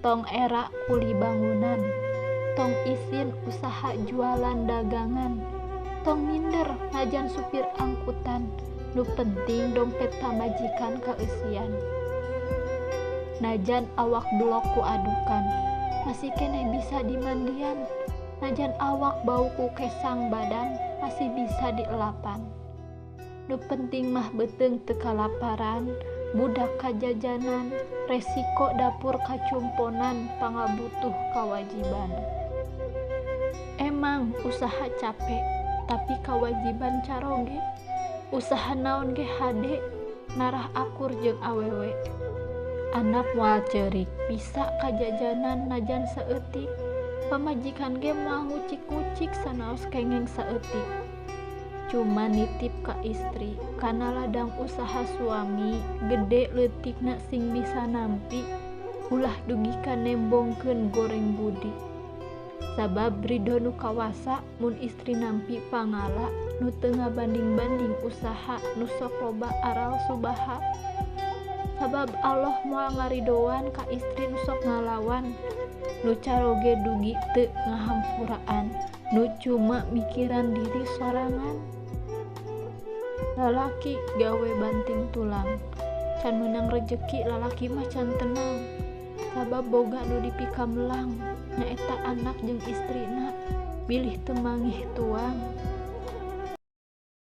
tong era kuli bangunan, tong isin usaha jualan dagangan, tong minder ngajan supir angkutan, nu penting dompet majikan kaeusian. Najan awak blok ku adukan, masih kene bisa dimandian. Najan awak bau ku kesang badan, masih bisa dielapan. Nu penting mah beteung teu kalaparan, budak kajajanan, resiko dapur kacumponan, pangabutuh kawajiban. Emang usaha capek, tapi kawajiban caroge. Usaha naon ge hade, narah akur jeung awewe. Anak moal ceurik, bisa kajajanan najan saeutik. Pamajikan ge moal ngucik-ngucik sanaos kengeng saeutik. Cuma nitip ka istri, kana ladang usaha suami, gede leutikna sing bisa nampi, ulah dugikan nembongkeun goreng budi. Sabab ridho nu kawasa mun istri nampi pangala, nu teu ngabanding-banding usaha nu sok loba aral subaha. Sabab Allah moal ngaridoan ka istri nu sok ngalawan, nu caroge dugi teu ngahampuraan, nu cuma mikiran diri sorangan. Lalaki gawe banting tulang, can menang rejeki lalaki mah can tenang. Sabab boga nu dipikamelang, nyaeta anak jeung istrina, bilih teu mangih tuang.